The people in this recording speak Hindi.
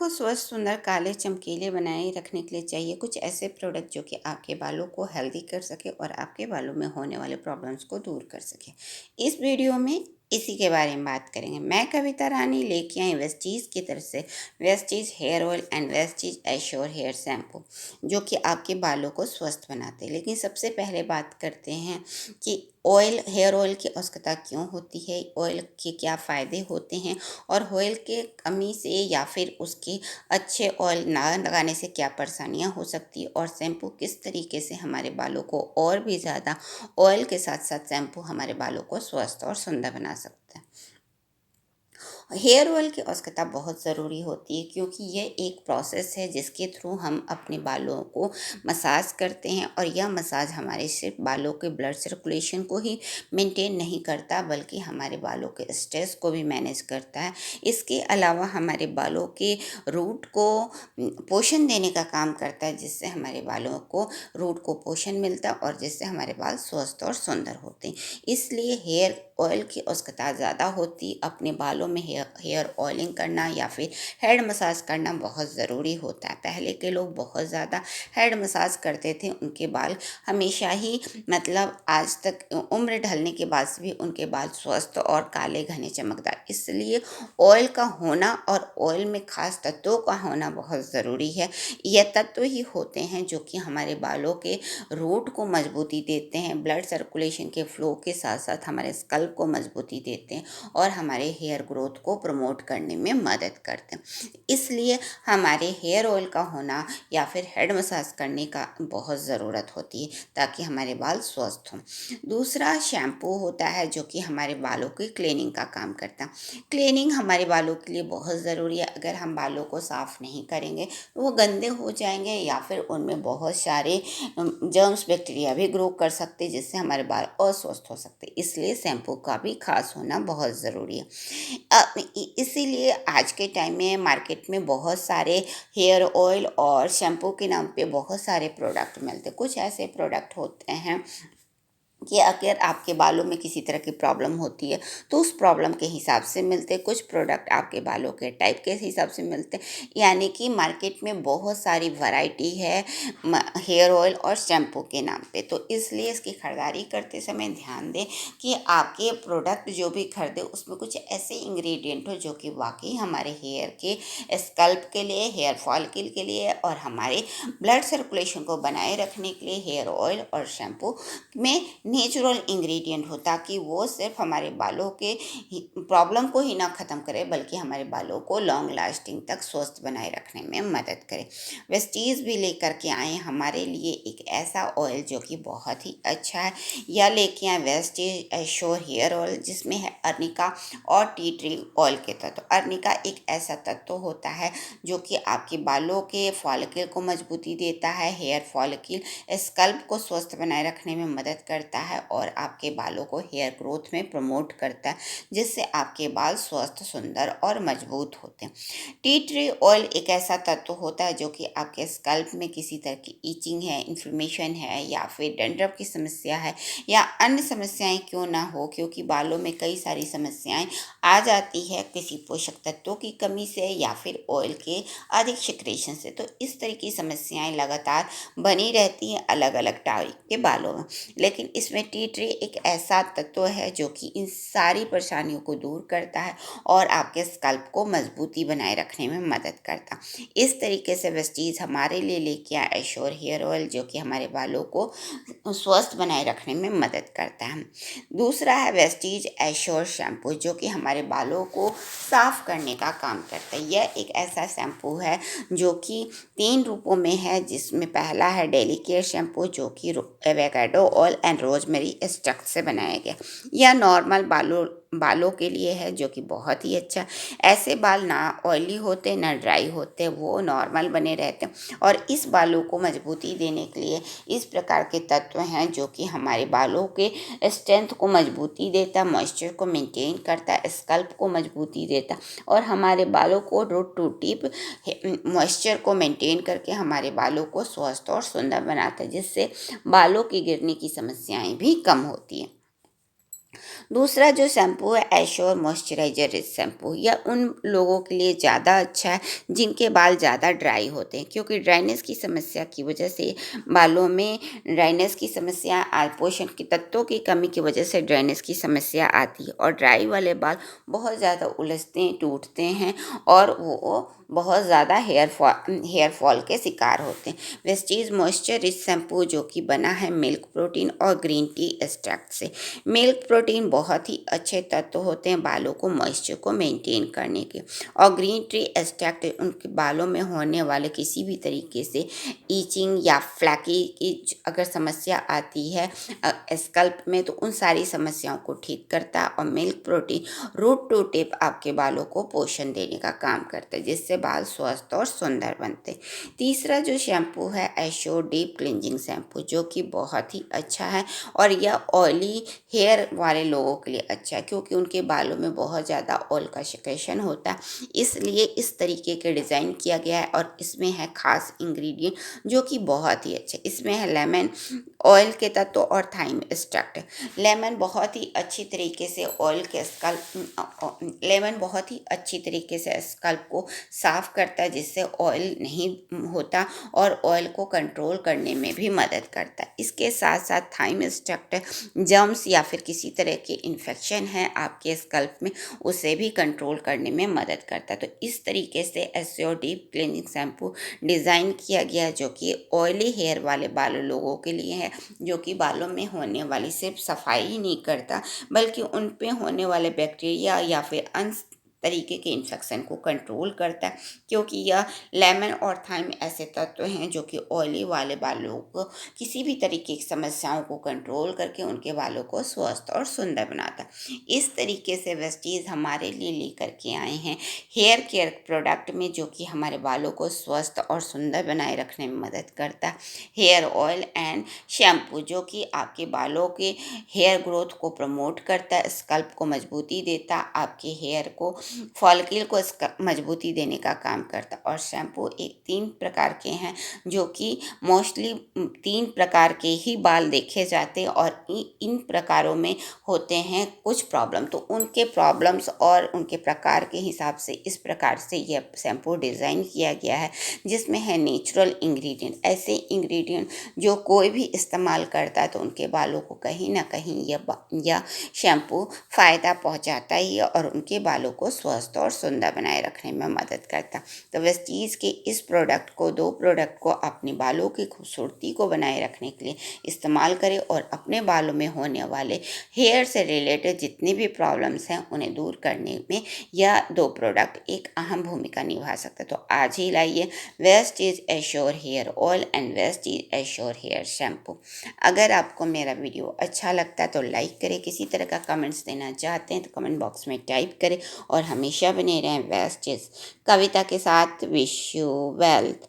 को स्वस्थ, सुंदर, काले, चमकीले बनाए रखने के लिए चाहिए कुछ ऐसे प्रोडक्ट जो कि आपके बालों को हेल्दी कर सके और आपके बालों में होने वाले प्रॉब्लम्स को दूर कर सके। इस वीडियो में इसी के बारे में बात करेंगे। मैं कविता रानी लेके आई वेस्टीज की तरफ से Vestige hair oil and Vestige assure hair shampoo, जो कि आपके बालों को स्वस्थ बनाते हैं। लेकिन सबसे पहले बात करते हैं कि ऑयल, हेयर ऑयल की आवश्यकता क्यों होती है, ऑयल के क्या फ़ायदे होते हैं और ऑयल के कमी से या फिर उसके अच्छे ऑयल ना लगाने से क्या परेशानियां हो सकती है, और शैम्पू किस तरीके से हमारे बालों को और भी ज़्यादा ऑयल के साथ साथ शैम्पू हमारे बालों को स्वस्थ और सुंदर बना सकता है। हेयर ऑयल की आवश्यकता बहुत ज़रूरी होती है, क्योंकि यह एक प्रोसेस है जिसके थ्रू हम अपने बालों को मसाज करते हैं, और यह मसाज हमारे सिर्फ बालों के ब्लड सर्कुलेशन को ही मेंटेन नहीं करता बल्कि हमारे बालों के स्ट्रेस को भी मैनेज करता है। इसके अलावा हमारे बालों के रूट को पोषण देने का काम करता है, जिससे हमारे बालों को रूट को पोषण मिलता है और जिससे हमारे बाल स्वस्थ और सुंदर होते हैं। इसलिए हेयर ऑयल की आवश्यकता ज़्यादा होती। अपने बालों में हेयर ऑयलिंग करना या फिर हेड मसाज करना बहुत ज़रूरी होता है। पहले के लोग बहुत ज़्यादा हेड मसाज करते थे, उनके बाल हमेशा ही, मतलब आज तक उम्र ढलने के बाद से भी उनके बाल स्वस्थ और काले घने चमकदार। इसलिए ऑयल का होना और ऑयल में खास तत्वों का होना बहुत ज़रूरी है। यह तत्व ही होते हैं जो कि हमारे बालों के रूट को मजबूती देते हैं, ब्लड सर्कुलेशन के फ्लो के साथ साथ हमारे स्कल्प को मजबूती देते हैं और हमारे हेयर ग्रोथ को प्रमोट करने में मदद करते हैं। इसलिए हमारे हेयर ऑयल का होना या फिर हेड मसाज करने का बहुत ज़रूरत होती है, ताकि हमारे बाल स्वस्थ हों। दूसरा शैम्पू होता है जो कि हमारे बालों की क्लीनिंग का काम करता है। क्लीनिंग हमारे बालों के लिए बहुत ज़रूरी है। अगर हम बालों को साफ़ नहीं करेंगे तो वो गंदे हो जाएंगे या फिर उनमें बहुत सारे जर्म्स, बैक्टीरिया भी ग्रो कर सकते, जिससे हमारे बाल अस्वस्थ हो सकते। इसलिए शैम्पू का भी खास होना बहुत ज़रूरी है। इसीलिए आज के टाइम में मार्केट में बहुत सारे हेयर ऑयल और शैम्पू के नाम पे बहुत सारे प्रोडक्ट मिलते हैं। कुछ ऐसे प्रोडक्ट होते हैं कि अगर आपके बालों में किसी तरह की प्रॉब्लम होती है तो उस प्रॉब्लम के हिसाब से मिलते हैं। कुछ प्रोडक्ट आपके बालों के टाइप के हिसाब से मिलते हैं। यानी कि मार्केट में बहुत सारी वैरायटी है हेयर ऑयल और शैम्पू के नाम पे। तो इसलिए इसकी खरीदारी करते समय ध्यान दें कि आपके प्रोडक्ट जो भी खरीदे उसमें कुछ ऐसे इंग्रेडिएंट हो जो कि वाकई हमारे हेयर के स्कल्प के लिए, हेयर फॉलिकल के लिए और हमारे ब्लड सर्कुलेशन को बनाए रखने के लिए हेयर ऑयल और शैम्पू में नेचुरल इंग्रेडिएंट हो, ताकि वो सिर्फ हमारे बालों के प्रॉब्लम को ही ना ख़त्म करे बल्कि हमारे बालों को लॉन्ग लास्टिंग तक स्वस्थ बनाए रखने में मदद करे। वेस्टीज भी लेकर के आए हमारे लिए एक ऐसा ऑयल जो कि बहुत ही अच्छा है। यह लेके आए वेस्टीज एश्योर हेयर ऑयल, जिसमें है अर्निका और टी ट्री ऑयल के तत्व। अर्निका एक ऐसा तत्व होता है जो कि आपके बालों के फॉलिकल को मजबूती देता है, हेयर फॉलिकल स्कल्प को स्वस्थ बनाए रखने में मदद करता है और आपके बालों को हेयर ग्रोथ में प्रमोट करता है, जिससे आपके बाल स्वस्थ, सुंदर और मजबूत होते हैं। टी ट्री ऑयल एक ऐसा तत्व होता है जो कि आपके स्कल्प में किसी तरह की ईचिंग है, इन्फ्लेमेशन है या फिर डैंड्रफ की समस्या है या अन्य समस्याएं क्यों ना हो, क्योंकि बालों में कई सारी समस्याएं आ जाती है किसी पोषक तत्वों की कमी से या फिर ऑयल के अधिक सिक्रेशन से। तो इस तरह की समस्याएं लगातार बनी रहती हैं अलग अलग टाइप के बालों में। लेकिन इसमें टी ट्री एक ऐसा तत्व है जो कि इन सारी परेशानियों को दूर करता है और आपके स्कल्प को मजबूती बनाए रखने में मदद करता। इस तरीके से वेस्टीज हमारे लिए लेके आया एश्योर हेयर ऑयल, जो कि हमारे बालों को स्वस्थ बनाए रखने में मदद करता है। दूसरा है वेस्टीज एश्योर शैम्पू, जो कि हमारे बालों को साफ करने का काम करता है। यह एक ऐसा शैम्पू है जो कि 3 रूपों में है, जिसमें पहला है डेली केयर शैम्पू, जो कि avocado oil and rosemary extract से बनाया गया। यह नॉर्मल बालों के लिए है, जो कि बहुत ही अच्छा। ऐसे बाल ना ऑयली होते ना ड्राई होते, वो नॉर्मल बने रहते हैं। और इस बालों को मजबूती देने के लिए इस प्रकार के तत्व हैं जो कि हमारे बालों के स्ट्रेंथ को मजबूती देता, मॉइस्चर को मेंटेन करता, स्कल्प को मजबूती देता और हमारे बालों को रूट टू टिप मॉइस्चर को मेंटेन करके हमारे बालों को स्वस्थ और सुंदर बनाता है, जिससे बालों की गिरने की समस्याएं भी कम होती हैं। दूसरा जो शैम्पू है एश्योर मॉइस्चराइजर रिच शैम्पू, यह उन लोगों के लिए ज़्यादा अच्छा है जिनके बाल ज़्यादा ड्राई होते हैं, क्योंकि ड्राइनेस की समस्या की वजह से बालों में ड्राइनेस की समस्या पोषण के तत्वों की कमी की वजह से ड्राइनेस की समस्या आती है और ड्राई वाले बाल बहुत ज़्यादा उलझते हैं, टूटते हैं और वो बहुत ज़्यादा हेयर फॉल के शिकार होते हैं। वेस्टीज मॉइस्चर रिच शैम्पू जो कि बना है मिल्क प्रोटीन और ग्रीन टी एक्सट्रैक्ट से। मिल्क प्रोटीन बहुत ही अच्छे तत्व होते हैं बालों को मॉइस्चर को मेंटेन करने के, और ग्रीन टी एक्सट्रैक्ट उनके बालों में होने वाले किसी भी तरीके से ईचिंग या फ्लैकी की अगर समस्या आती है स्कल्प में, तो उन सारी समस्याओं को ठीक करता है। और milk protein root to tip आपके बालों को पोषण देने का काम करता है, जिससे बाल स्वस्थ और सुंदर बनते हैं। तीसरा जो शैम्पू है एश्योर डीप क्लिनजिंग शैम्पू, जो कि बहुत ही अच्छा है और यह ऑयली हेयर वाले लोगों के लिए अच्छा है, क्योंकि उनके बालों में बहुत ज़्यादा ऑयल का सिक्रेशन होता है, इसलिए इस तरीके के डिज़ाइन किया गया है। और इसमें है खास इंग्रेडिएंट जो कि बहुत ही अच्छे, इसमें है लेमन ऑयल के तत्व और थाइम एक्सट्रैक्ट। लेमन बहुत ही अच्छी तरीके से ऑयल के स्कल्प लेमन बहुत ही अच्छी तरीके से स्कल्प को साफ करता है, जिससे ऑयल नहीं होता और ऑयल को कंट्रोल करने में भी मदद करता है। इसके साथ साथ थाइम एक्सट्रैक्ट जर्म्स या फिर किसी तरह के इन्फेक्शन है आपके स्कल्प में, उसे भी कंट्रोल करने में मदद करता है। तो इस तरीके से assure deep cleaning shampoo design किया गया, जो कि ऑयली हेयर वाले बालों लोगों के लिए है, जो कि बालों में होने वाली सिर्फ सफाई ही नहीं करता बल्कि उन पे होने वाले बैक्टीरिया या फिर अन्य तरीके के इन्फेक्शन को कंट्रोल करता है, क्योंकि यह लेमन और थाइम ऐसे तत्व हैं जो कि ऑयली वाले बालों को किसी भी तरीके की समस्याओं को कंट्रोल करके उनके बालों को स्वस्थ और सुंदर बनाता है। इस तरीके से वेस्टीज हमारे लिए लेकर के आए हैं हेयर केयर प्रोडक्ट में, जो कि हमारे बालों को स्वस्थ और सुंदर बनाए रखने में मदद करता है। हेयर ऑयल एंड शैम्पू जो कि आपके बालों के हेयर ग्रोथ को प्रमोट करता है, स्कल्प को मजबूती देता, आपके हेयर को फॉलिकल को मजबूती देने का काम करता। और शैम्पू एक 3 प्रकार के हैं, जो कि मोस्टली 3 प्रकार के ही बाल देखे जाते हैं और इन प्रकारों में होते हैं कुछ प्रॉब्लम, तो उनके प्रॉब्लम्स और उनके प्रकार के हिसाब से इस प्रकार से यह शैम्पू डिज़ाइन किया गया है, जिसमें है नेचुरल इंग्रेडिएंट, ऐसे इंग्रेडिएंट जो कोई भी इस्तेमाल करता है तो उनके बालों को कहीं ना कहीं यह शैम्पू फ़ायदा पहुंचाता ही है और उनके बालों को स्वस्थ और सुंदर बनाए रखने में मदद करता। तो वेस्टीज के इस दो प्रोडक्ट को अपने बालों की खूबसूरती को बनाए रखने के लिए इस्तेमाल करें और अपने बालों में होने वाले हेयर से रिलेटेड जितनी भी प्रॉब्लम्स हैं उन्हें दूर करने में यह 2 प्रोडक्ट एक अहम भूमिका निभा सकता है। तो आज ही लाइए Vestige assure hair oil and Vestige assure hair shampoo. अगर आपको मेरा वीडियो अच्छा लगता है तो लाइक करें, किसी तरह का कमेंट्स देना चाहते हैं तो कमेंट बॉक्स में टाइप करें और हमेशा बने रहें वेस्टीज कविता के साथ। Wish you wealth.